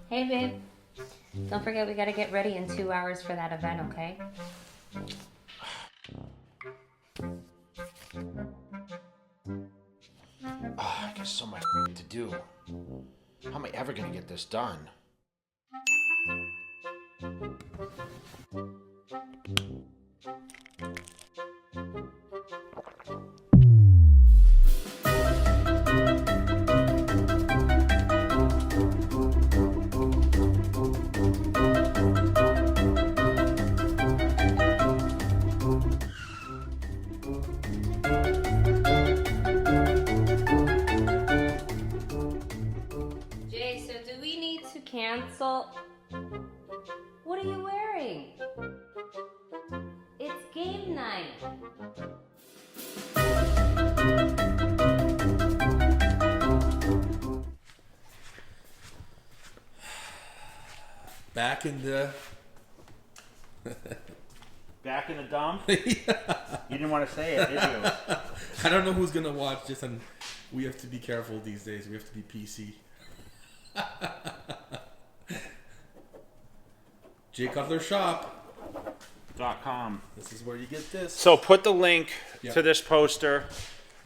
Hey, babe. Don't forget we gotta get ready in 2 hours for that event, okay? I got so much to do. How am I ever gonna get this done? Jay, so do we need to cancel? What are you wearing? It's game night. Back in the dump? You didn't want to say it, did you? I don't know who's gonna watch this, and we have to be careful these days. We have to be PC. Jay Cutler Shop. .com. This is where you get this. So put the link Yeah. to this poster.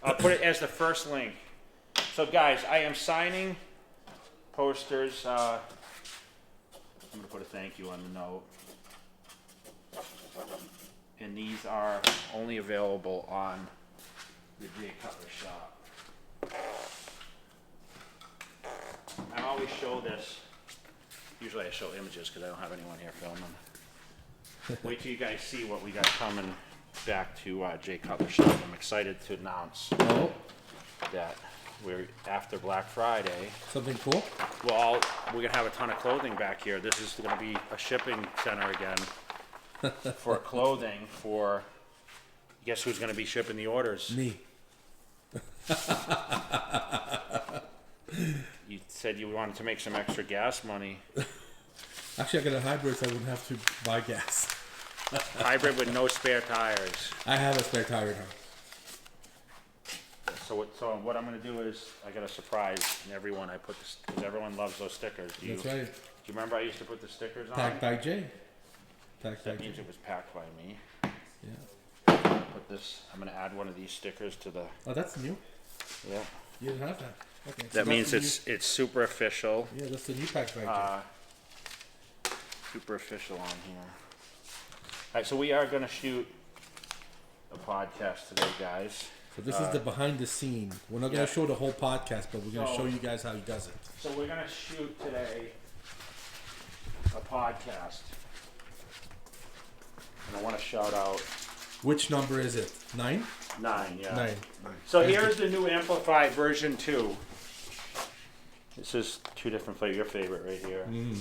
I'll put it as the first link. So guys, I am signing posters. I'm gonna put a thank you on the note. And these are only available on the Jay Cutler Shop. I always show this. Usually I show images because I don't have anyone here filming. Wait till you guys see what we got coming back to Jay Cutler Shop. I'm excited to announce Oh, that we're after Black Friday. something cool. Well, we're gonna have a ton of clothing back here. This is gonna be a shipping center again for clothing. For guess who's gonna be shipping the orders? Me. You said you wanted to make some extra gas money. Actually, I got a hybrid, so I wouldn't have to buy gas. Hybrid with no spare tires. I have a spare tire now. So what I'm gonna do is I got a surprise in everyone. I put this because everyone loves those stickers. Do you That's right. Do you remember I used to put the stickers on? Packed by Jay. Packed by That Jay. means it was packed by me. Yeah. Put this. I'm gonna add one of these stickers to the. Oh, that's new. Yeah. You didn't have that. Okay. so That that's means the it's super official. New, yeah, that's the new packed by Jay. Super official on here. All right, so we are gonna shoot a podcast today, guys. So this is the behind the scene. We're not yeah. going to show the whole podcast, but we're going to So- show you guys how he does it. So we're gonna shoot today a podcast, and I want to shout out Which number is it? 9? 9. Yeah. 9. So here's the new Amplified version 2. This is 2 different flavors. Your favorite right here. Mm.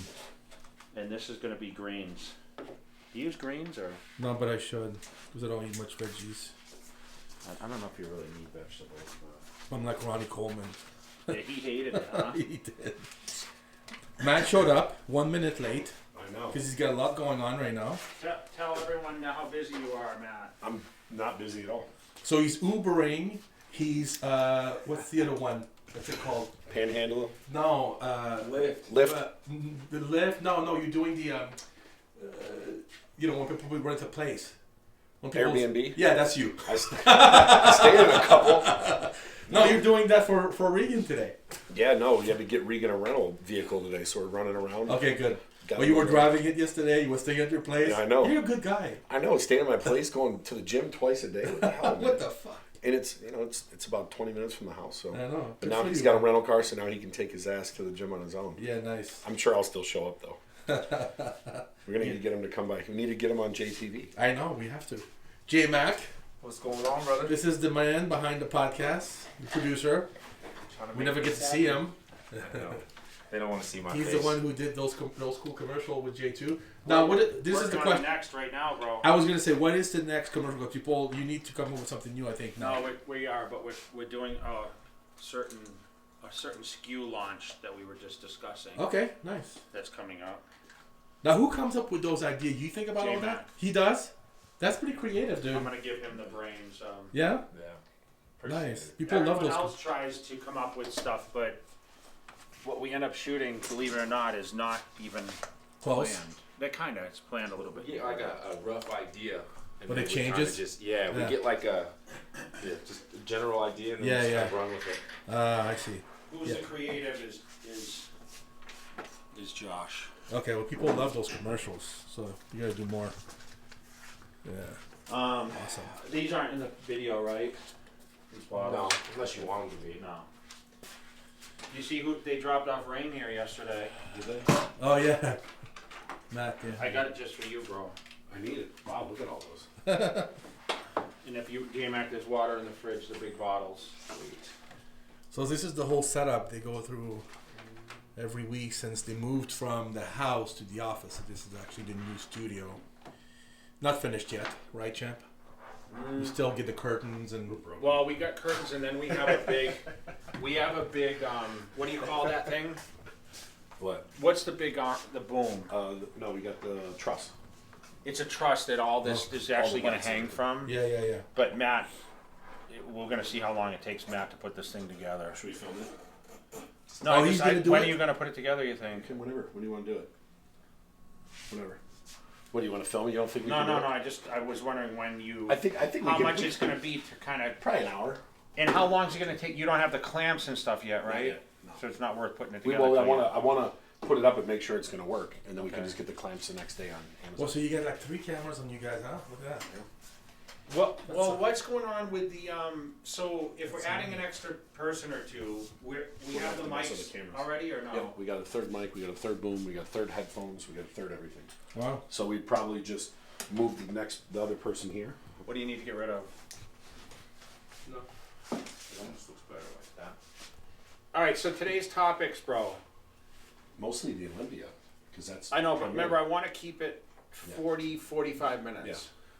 And this is gonna be greens. Do you use greens or? No, but I should, because I don't eat much veggies. I don't know if you really need vegetables, but I'm like Ronnie Coleman. yeah, he hated it, huh? He did. Matt showed up 1 minute late, I know. because he's got a lot going on right now. Tell everyone now how busy you are, Matt. I'm not busy at all. So he's Ubering. He's, what's the other one? What's it called? Panhandle. No, Lyft. the Lyft. No, you're doing the, when people rent a place. When people- Airbnb? Yeah, that's you. I stayed in a couple. No, you're doing that for Regan today. Yeah, no, we had to get Regan a rental vehicle today, so we're running around. Okay, good. Got Well, you were it. driving it yesterday. You were staying at your place. Yeah, I know. You're a good guy. I know, staying at my place, going to the gym twice a day. What the hell? What man? the fuck? And it's about 20 minutes from the house. So. I know. But Good now for he's you, got a man. rental car, so now he can take his ass to the gym on his own. Yeah, nice. I'm sure I'll still show up though. We're gonna need to get him to come by. We need to get him on JTV. I know. We have to. J Mac, What's going on, brother? this is the man behind the podcast, the producer. We never get to see him. They don't want to see my He's face. the one who did those cool commercial with J2. Now, this is the Working on question. next right now, bro. I was gonna say, what is the next commercial? Because people, you need to come up with something new. I think now. No, we are, but we're doing a certain SKU launch that we were just discussing. Okay, nice. That's coming up. Now, who comes up with those ideas? You think about all J-Mac. that? He does. That's pretty creative, dude. I'm gonna give him the brains. Yeah. Yeah. Nice. People love Everyone those. else tries to come up with stuff, but end up shooting, believe it or not, is not even Close. planned. That kind of, it's planned a little bit. We get like a rough idea. And But then it we kinda changes? Just, we Yeah. get like just a general idea and then Yeah, just yeah. kind of run with it. I see. Who's Yeah. the creative is Josh. Okay, well, people love those commercials, so you gotta do more. Yeah, awesome. These aren't in the video, right? These No, bottles. unless you want them to be. No. You see who they dropped off rain here yesterday? Did they? Oh yeah, Matt. Yeah. I got it just for you, bro. I need it. Wow, look at all those. And if you J-Mac, there's water in the fridge, the big bottles. So this is the whole setup they go through every week since they moved from the house to the office. So this is actually the new studio. Not finished yet, right, champ? You still get the curtains and. Well, we got curtains, and then we have a big, what do you call that thing? What? What's the big, the boom? No, we got the truss. It's a truss that all this is actually going to lights hang in. from. Yeah. But Matt, we're going to see how long it takes Matt to put this thing together. Should we film it? No, Oh, he's gonna do when it? are you going to put it together, you think? Okay, whenever. When do you want to do it? Whenever. What do you want to film? You don't think we No, can do it? I was wondering when you, I think we how can, much it's going to be to kind of, probably an hour. and how long is it going to take? You don't have the clamps and stuff yet, right? yet, no. So it's not worth putting it We together. will. till you- I want to put it up and make sure it's going to work, and then we can Okay. just get the clamps the next day on Amazon. Well, so you got like 3 cameras on you guys, huh? Look at that. Well, what's going on with the, so if we're adding an extra person or two, we have the have to mess with mics the cameras. already or no? Yeah, we got a third mic, we got a third boom, we got a third headphones, we got a third everything. Wow. So we'd probably just move the other person here. What do you need to get rid of? No. It almost looks better like that. Alright, so today's topics, bro. Mostly the Olympia, because that's. I know, but primarily- remember, I want to keep it 45 minutes. Yeah.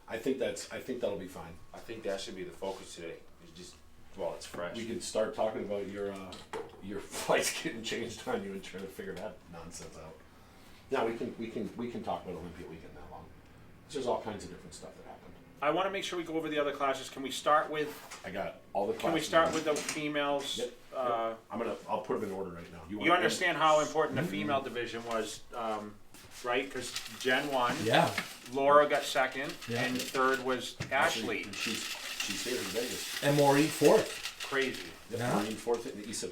I think that'll be fine. I think that should be the focus today. It's just, well, it's fresh. We can start talking about your flights getting changed on you and trying to figure that nonsense out. Yeah, we can talk about Olympia weekend that long. There's all kinds of different stuff that happened. I want to make sure we go over the other classes. Can we start with, I got all the. can we classes start now. with the females? Yep. I'll put them in order right now. You understand how important the female division was, right? Because Gen 1, Yeah. Laura got second, Yeah. and third was Ashley. And she's here in Vegas. And Maureen 4th. Crazy. Yep, Yeah. Maureen fourth and Issa.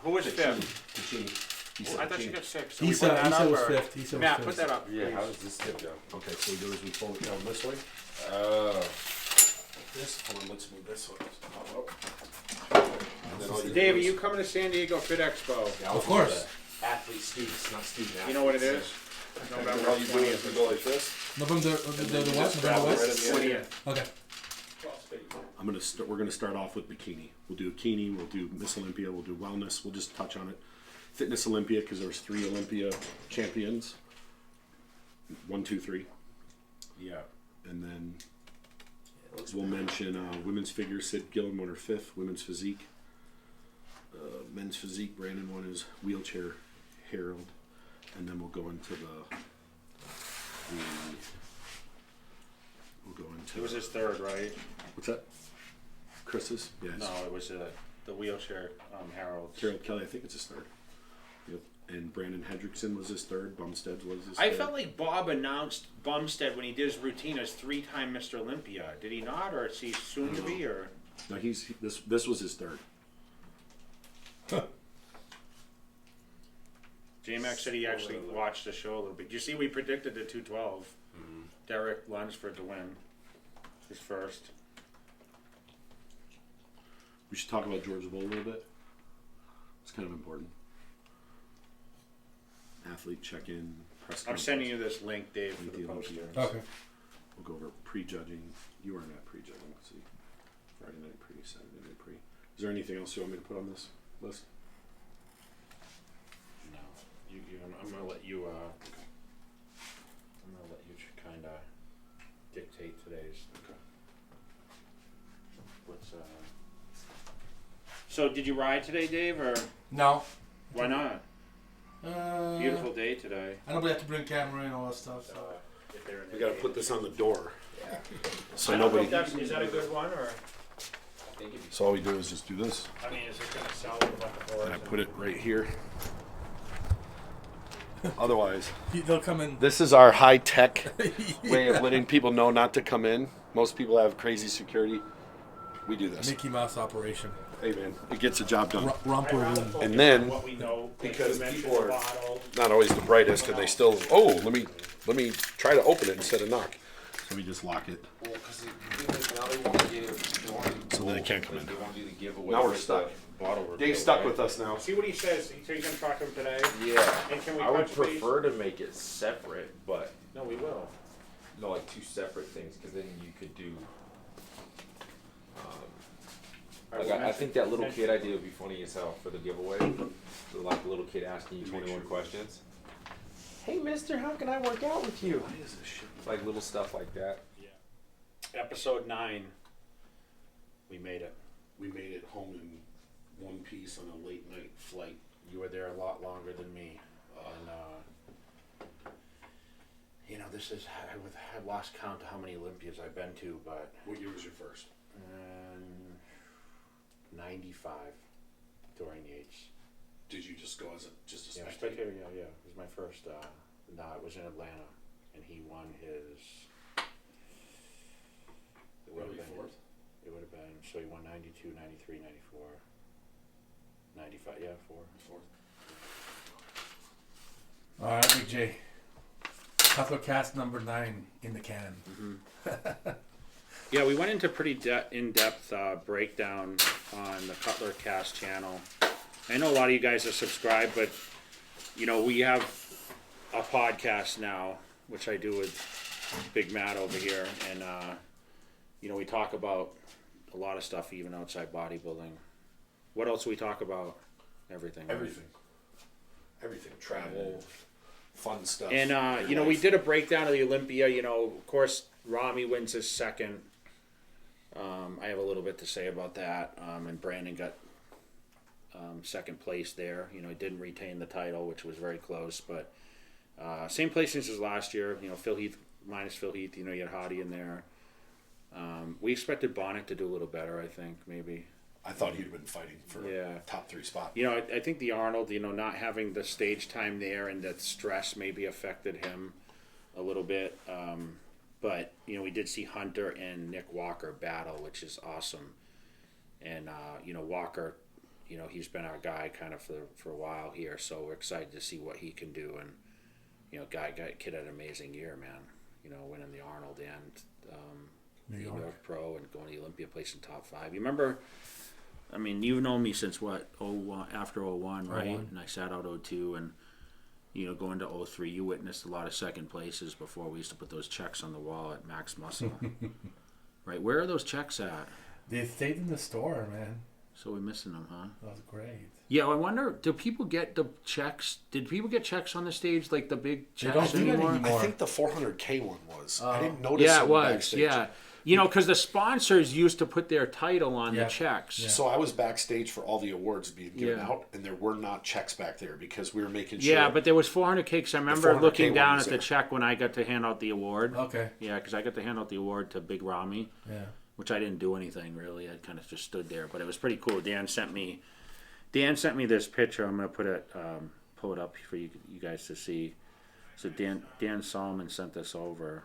Who was Ticini. fifth? Ticini. Issa I thought she Ticini. got sixth. So we Issa- put that Issa up, was or- fifth. Issa was Matt, fifth. put that up. Yeah, please. how does this tip go? Okay, so we do is we fold it down this way. This. Hold on, let's move this one. And then all your Dave, are doors. you coming to San Diego Fit Expo? Yeah, I'll Of do course. the Athlete students, not student athletes. You know what it is? And November all you do is 20th. you go like this. November the what? just November grab it what? right at the end. 20th. Okay. We're gonna start off with bikini. We'll do bikini. We'll do Miss Olympia. We'll do wellness. We'll just touch on it. Fitness Olympia because there was 3 Olympia champions. 1, 2, 3, Yeah. and then we'll mention women's figure. Sid Gillen won her 5th. Women's physique. Men's physique. Brandon won his wheelchair. Harold, and then we'll go into It was his third, right? what's that? Chris's? Yes. No, it was the wheelchair, Harold. Harold Kelly, I think it's his 3rd. Yep. And Brandon Hendrickson was his 3rd. Bumstead was his 3rd. I felt like Bob announced Bumstead when he did his routine as 3-time Mr. Olympia. Did he not, or is he soon to be, or? No, this was his 3rd. J-Mac said he actually watched the show a little bit. You see, we predicted the 212. Derek Lunsford to win his first. We should talk about George Bull a little bit. It's kind of important. Athlete check-in, press I'm conference. sending you this link, Dave, for the Link poster. the Okay. We'll go over pre-judging. You are not pre-judging. Let's see. Friday night pre, Saturday night pre. Is there anything else you want me to put on this list? No, I'm gonna let you. I'm gonna let you kind of dictate today's. Okay. What's So, did you ride today, Dave, or No. why not? Beautiful Uh, day today. I know we have to bring camera and all that stuff. So. If they're in We the gotta game. put this on the door. So I don't know nobody. if that's, is that a good one, or So all we do is just do this, I mean, is it gonna sell with like a and I put it right here. Otherwise, They'll come in. this is our high tech way of letting people know not to come in. Most people have crazy security. We do this. Mickey Mouse operation. Hey man, it gets the job done. Romper room. And then, what we know, because like you people are mentioned the bottle. not always the brightest, and they still, let me try to open it instead of knock. So we just lock it. Well, because the thing is, now they want to get it. They want you to So then it can't come in. They want you to give away. Now we're with stuck. the Bottle reveal, Dave's stuck right? with us now. See what he says. So you're gonna talk to him today? Yeah. And can we I would touch base? prefer to make it separate, but No, we will. no, like two separate things, because then you could do. All right, Like, we'll I think that little mention- kid idea would be funny as hell for the giveaway. So, like the little kid asking you 21 questions. Hey, mister, how can I work out with you? Why is this shit? Like little stuff like that. Episode 9. We made it. We made it home in one piece on a late night flight. You were there a lot longer than me, and this is I've lost count to how many Olympias I've been to, but What year was your first? 95 during the H. Did you just go as a Yeah, spectator? spectator. Yeah. It was my first. No, it was in Atlanta, and he won his. It would have been. Fourth? It would have been. So he won 92, 93, 94, 95. Yeah, 4. Fourth. All right, Big J. Cutler cast number 9 in the can. Yeah, we went into pretty in-depth breakdown on the Cutler Cast channel. I know a lot of you guys are subscribed, but we have a podcast now, which I do with Big Matt over here, and we talk about a lot of stuff, even outside bodybuilding. What else do we talk about? Everything. right? Everything. Travel, fun stuff. And your we life. did a breakdown of the Olympia. Of course, Rami wins his second. I have a little bit to say about that. And Brandon got second place there. He didn't retain the title, which was very close, but same placings as last year. Phil Heath minus Phil Heath. You had Hottie in there. We expected Bonnet to do a little better. I think maybe. I thought he'd have been fighting for a top 3 spot. I think the Arnold, not having the stage time there and that stress maybe affected him a little bit. But, we did see Hunter and Nick Walker battle, which is awesome. And, Walker, he's been our guy kind of for a while here. So we're excited to see what he can do. And, kid had an amazing year, man. Winning the Arnold and New York Pro and going to the Olympia, placing top 5. You remember... you've known me since what? After 01, right? 01. And I sat out 02, and going to 03, you witnessed a lot of second places before we used to put those checks on the wall at Max Muscle. Right? Where are those checks at? They stayed in the store, man. So we're missing them, huh? That was great. Yeah, I wonder, do people get the checks? Did people get checks on the stage, like the big checks don't do that anymore? anymore. I think the 400K one was. I didn't notice Yeah, it him was. backstage. Yeah. Because the sponsors used to put their title on the checks. Yeah. So I was backstage for all the awards being given Yeah. out, and there were not checks back there because we were making sure. Yeah, but there was 400K, because I remember 400K looking one down was at the there. check when I got to hand out the award. Okay. Yeah, because I got to hand out the award to Big Rami, Yeah. which I didn't do anything really. I kind of just stood there, but it was pretty cool. Dan sent me this picture. I'm gonna pull it up for you guys to see. So Dan Solomon sent this over.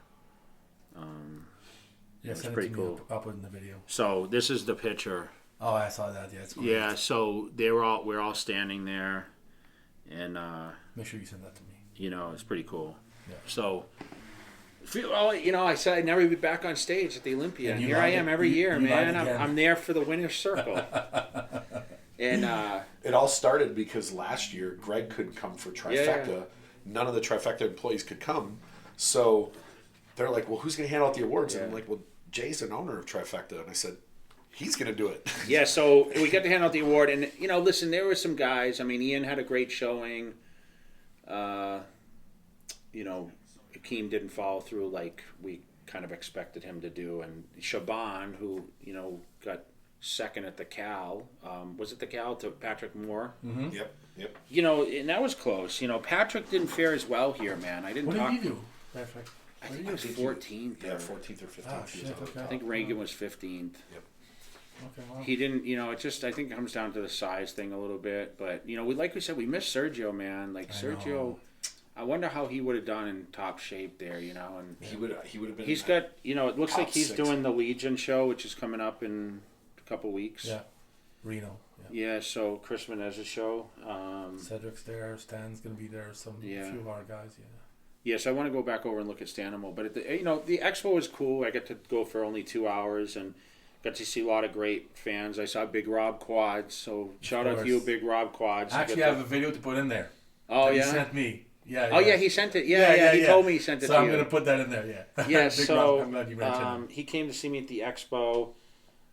Yeah, It's send it pretty to me. cool. I'll put it in the video. So this is the picture. Oh, I saw that. Yeah, it's great. Yeah. So we're all standing there, and Make sure you send that to me. it's pretty cool. Yeah. So. Well, I said I'd never be back on stage at the Olympia, And and you here I lied- am every you- year, you lied man. again. I'm there for the winner's circle. And It all started because last year Greg couldn't come for Trifecta. Yeah. None of the Trifecta employees could come. So they're like, well, who's going to hand out the awards? And I'm Yeah. like, well, Jay's an owner of Trifecta. And I said, he's going to do it. yeah, so we got to hand out the award, and listen, there were some guys. Ian had a great showing. Akeem didn't follow through like we kind of expected him to do, and Shaban, who got second at the Cal, was it the Cal to Patrick Moore? Yep. And that was close. Patrick didn't fare as well here, man. I didn't What talk. did you do, Patrick? I think it was 14th. Yeah, or- 14th or 15th. Oh, he was shit, on. okay. I think Reagan was 15th. Okay, wow. He didn't, I think it comes down to the size thing a little bit. But, like we said, we miss Sergio, man. Like, I Sergio, know. I wonder how he would have done in top shape there, you know. And He would have been. he's got, you know, it looks Top like he's 6. doing the Legion show, which is coming up in a couple weeks. Yeah. Reno. Yeah. Yeah, so Chris Menez's show. Cedric's there. Stan's gonna be there. A few of our guys. Yeah. Yes, I want to go back over and look at Stanimal, but the expo was cool. I got to go for only 2 hours and got to see a lot of great fans. I saw Big Rob Quads, so shout out to you, Big Rob Quads. Actually, I have a video to put in there. Oh that yeah, he sent me. Yeah. Oh yeah, he sent it. Yeah. He told me he sent it so to I'm you. gonna put that in there. Yeah. Yeah. Big So Rob, I'm glad you mentioned it. he came to see me at the expo.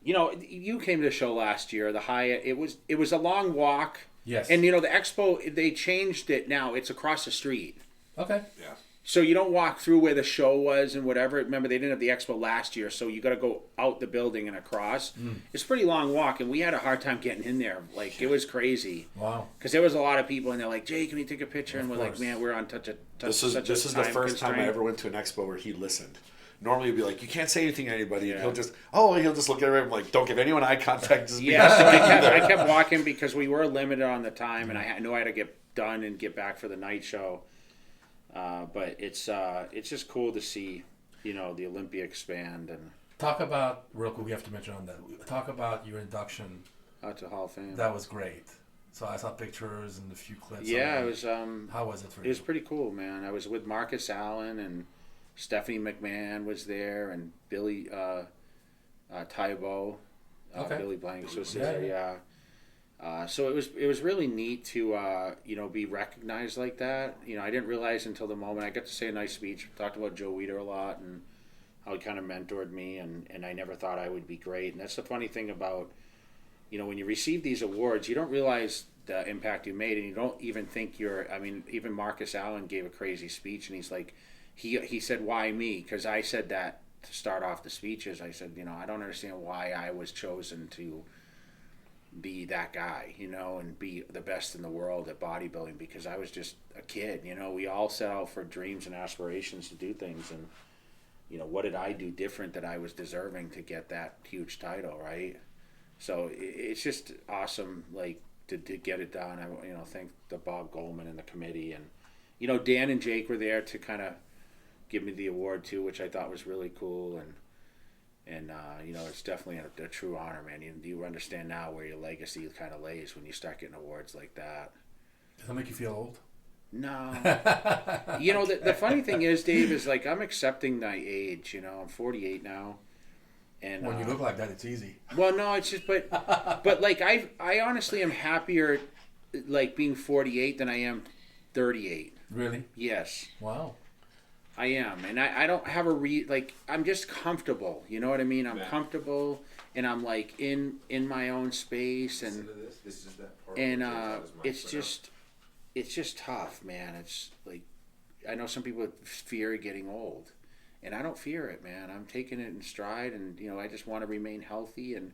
You know, you came to the show last year, the Hyatt. It was a long walk. Yes. And you know, the expo, they changed it now. It's across the street. Okay. Yeah. So you don't walk through where the show was and whatever. Remember, they didn't have the expo last year, so you got to go out the building and across. It's a pretty long walk, and we had a hard time getting in there. Like, it was crazy. Wow. Because there was a lot of people, and they're like, Jay, can we take a picture? And we're like, course. man, we're on such a This is the first time I ever went to an expo where he listened. Normally he'd be like, you can't say anything to anybody. And he'll just look at everyone like, don't give anyone eye contact. Just Yeah, so I kept walking because we were limited on the time, and I knew I had to get done and get back for the night show. But it's just cool to see, you know, the Olympia expand and Talk about real quick. We have to mention on that. Talk about your induction. to Hall of Fame. That was great. So I saw pictures and a few clips. Yeah, it was. How was it for It you? was pretty cool, man. I was with Marcus Allen and Stephanie McMahon was there, and Billy Tybo, Okay. Billy Blanks was Yeah, there. Yeah. So it was really neat to you know, be recognized like that. You know, I didn't realize until the moment I got to say a nice speech. Talked about Joe Weider a lot and how he kind of mentored me, and I never thought I would be great. And that's the funny thing about, you know, when you receive these awards, you don't realize the impact you made, and you don't even think you're. I mean, even Marcus Allen gave a crazy speech, and he's like, he said, "Why me?" Because I said that to start off the speeches. I said, you know, I don't understand why I was chosen to be that guy, you know, and be the best in the world at bodybuilding, because I was just a kid. You know, we all set out for dreams and aspirations to do things, and you know, what did I do different that I was deserving to get that huge title, right? So it's just awesome, like, to get it done. I, you know, thank the Bob Goldman and the committee, and you know, Dan and Jake were there to kind of give me the award too, which I thought was really cool, and you know, it's definitely a true honor, man. You understand now where your legacy kind of lays when you start getting awards like that. Does that make you feel old? No. You know, the funny thing is, Dave, is like, I'm accepting my age. You know, I'm 48 now. And When you look like that, it's easy. well, no, it's just, but like, I honestly am happier, like, being 48 than I am 38. Really? Yes, Wow. I am. And I don't have like, I'm just comfortable. You know what I mean? I'm comfortable, and I'm like in my own space, and This is that part and where Jay got his mic it's for now. it's just tough, man. It's like, I know some people fear getting old, and I don't fear it, man. I'm taking it in stride, and you know, I just want to remain healthy and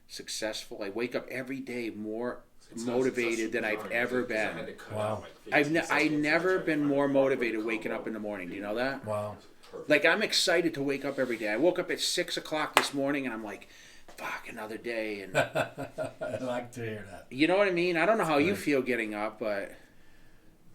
successful. I wake up every day more motivated than I've ever been. Wow. I never been more motivated waking up in the morning. Do you know that? Wow. Like, I'm excited to wake up every day. I woke up at 6 o'clock this morning, and I'm like, fuck, another day. And I like to hear that. you know what I mean? I don't know how you feel getting up, but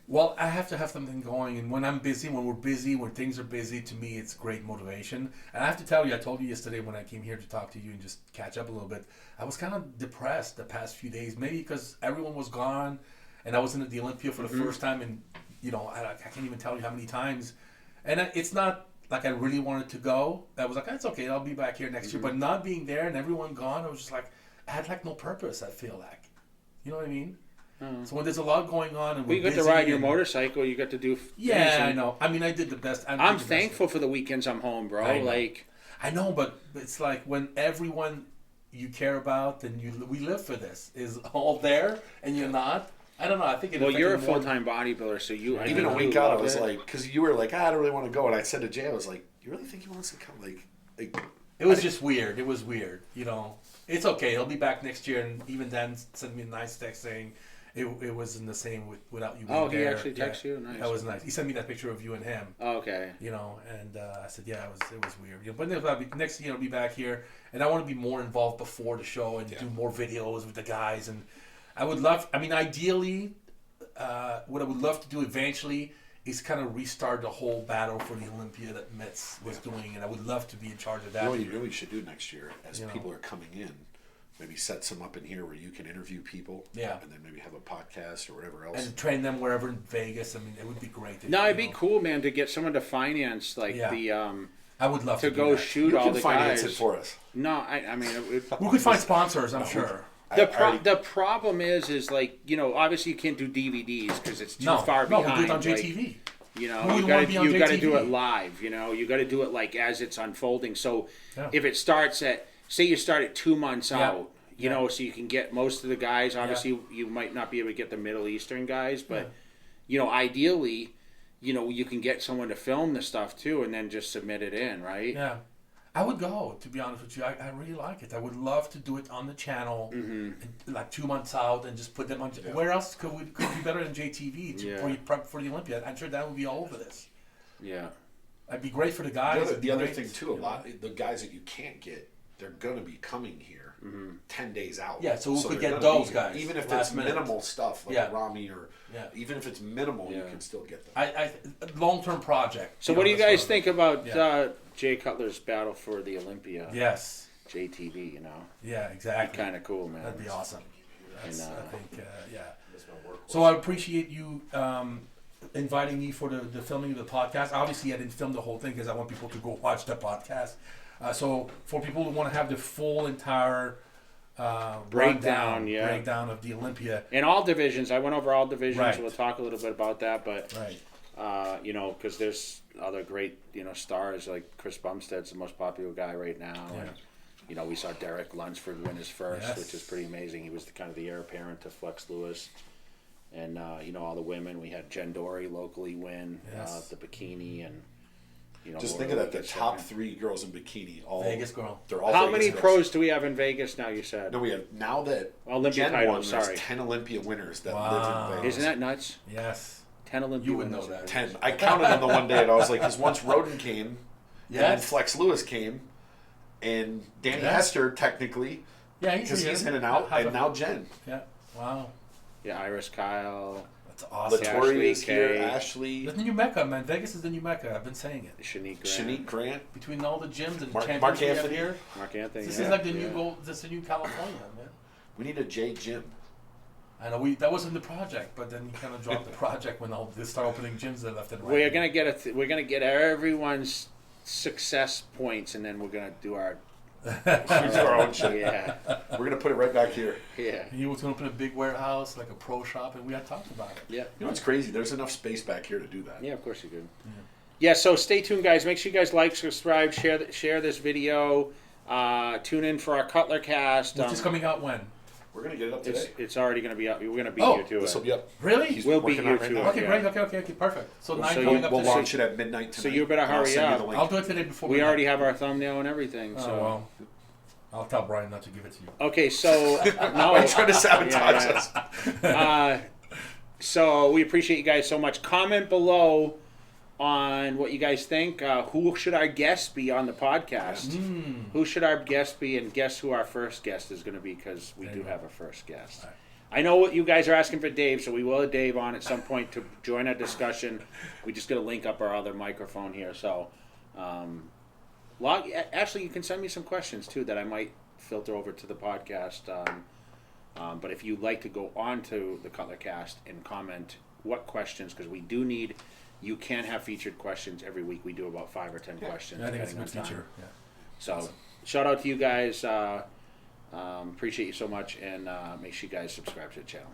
Well, I have to have something going, and when I'm busy, when we're busy, when things are busy, to me, it's great motivation. And I have to tell you, I told you yesterday when I came here to talk to you and just catch up a little bit, I was kind of depressed the past few days, maybe because everyone was gone, and I was in at the Olympia for the first time, and you know, I can't even tell you how many times. And it's not like I really wanted to go. I was like, that's okay, I'll be back here next year. But not being there and everyone gone, I was just like, I had like no purpose. I feel like, you know what I mean? So when there's a lot going on, and you got to busy ride your and- motorcycle. You got to do. Yeah, things, I and know. I mean, I did the best. I did I'm the best. thankful for the weekends I'm home, bro. I know. Like, I know, but it's like when everyone you care about and we live for this is all there, and you're not. I don't know. I think it. well, you're a affected more- full-time bodybuilder, so you I Even know a you week out, I love was it. like, because you were like, I don't really want to go, and I said to Jay, I was like, you really think he wants to come? Like It was just weird. It was weird. You know, it's okay. He'll be back next year, and even then, sent me a nice text saying it wasn't the same without you. Oh, being he there. actually texted you? Nice. That was nice. He sent me that picture of you and him. Oh, okay. You know, and I said, yeah, it was weird. You know, but next year I'll be back here, and I want to be more involved before the show and do more videos with the guys. And I would love. I mean, ideally, what I would love to do eventually is kind of restart the whole battle for the Olympia that Metz was doing, and I would love to be in charge of that. You know what you really should do next year, as You know. people are coming in, maybe set some up in here where you can interview people. Yeah. And then maybe have a podcast or whatever else. And train them wherever in Vegas. I mean, it would be great. To, No, it'd you be know. cool, man, to get someone to finance like Yeah. the I would love to to go do that. shoot you all can the finance guys. it for us. No, I mean, We could find sponsors, I'm sure. the problem is like, you know, obviously you can't do DVDs because it's too far no, behind. we'll do it on like, JTV. you know, Who you would wanna be on got to do JTV? it live. You know, you got to do it like as it's unfolding. So Yeah. if it starts at, say, you start at 2 months Yeah. out, you know, so you can get most of the guys. Obviously, you might not be able to get the Middle Eastern guys, but you know, ideally, you know, you can get someone to film the stuff too, and then just submit it in, right? Yeah. I would go, to be honest with you. I really like it. I would love to do it on the channel, like 2 months out, and just put them on. Where else could be better than JTV for you prep for the Olympia? I'm sure that would be all over this. Yeah. It'd be great for the guys. The other It'd be thing great, too, you know. the guys that you can't get, they're gonna be coming here 10 days out. Yeah, so we could they're get gonna those be here. guys even if last it's minute. minimal stuff like Yeah. Rami or even if it's minimal, you Yeah. can still get them. I long-term project. So you what know, do you that's guys what- think about Yeah. Jay Cutler's battle for the Olympia? Yes. JTV, you know, Yeah. Exactly. kind of cool, man. That'd be awesome. That's, And, I think, yeah. So I appreciate you inviting me for the filming of the podcast. Obviously, I didn't film the whole thing because I want people to go watch the podcast. So for people who want to have the full entire Breakdown, breakdown of the Olympia, In all divisions, I went over all divisions. Right. We'll talk a little bit about that, but right? you know, because there's other great, you know, stars like Chris Bumstead's the most popular guy right now, and you know, we saw Derek Lunsford win his first, Yes. which is pretty amazing. He was the kind of the heir apparent to Flex Lewis, and you know, all the women. We had Jen Dory locally win the bikini, and you know, Just Laura think of that: the gets top second. 3 girls in bikini, all Vegas girl. They're all How Vegas many girls. pros do we have in Vegas now? You said. No, we have now that Olympia Jen titles, won. sorry. There's 10 Olympia winners that Wow. live in Vegas. Isn't that nuts? Yes. 10 Olympia You would winners. know that. 10. I counted them the one day, and I was like, because once Roden came, and then Yes. Flex Lewis came, and Danny Yes. Hester technically, Yeah, because here. he's in and out, Have and a- now Jen. Yeah. Wow. Yeah, Iris Kyle, That's awesome. Ashley Latoria is here. Kay. Ashley, That's the new Mecca, man. Vegas is the new Mecca. I've been saying it. Shanique Grant, Shanique Grant. Between all the gyms and Mark champions we have Anthony. here, Mark Anthony. this yeah, is like the yeah. new gold. This is the new California, man. We need a J Gym. I know that wasn't the project, but then we kind of dropped the project when they start opening gyms that left and right. We're gonna get we're gonna get everyone's success points, and then we're gonna do our We do our own shit. yeah, We're gonna put it right back here. yeah, He was going to open a big warehouse, like a pro shop, and we had talked about it. yeah. You know what's crazy? There's enough space back here to do that. Yeah, of course you do. Yeah, so stay tuned, guys. Make sure you guys like, subscribe, share this video. Tune in for our Cutler cast. Which is coming out when? We're gonna get it up today. It's already gonna be up. We're gonna be Oh, here too. This will be up. Really? He's We'll be working here on it right too. now. Okay, Yeah. great. Okay, perfect. So 9 So coming up We'll this launch week. it at midnight tonight. So you better and I'll hurry send you up. the link. I'll do it today before We midnight. already have our thumbnail and everything. So Oh, well. I'll tell Brian not to give it to you. okay, so Why are you trying to sabotage yeah. us? So we appreciate you guys so much. Comment below on what you guys think. Who should our guest be on the podcast? Who should our guest be? And guess who our first guest is going to be, because we do have a first guest. Right. I know what you guys are asking for Dave, so we will have Dave on at some point to join our discussion. We just got to link up our other microphone here. So, actually, you can send me some questions too that I might filter over to the podcast. But if you'd like to go on to the Cutler Cast and comment what questions, because we do need, you can have featured questions every week. We do about 5 or 10 questions. I think it's a good depending on time. feature. Yeah. So, shout out to you guys. Appreciate you so much, and make sure you guys subscribe to the channel.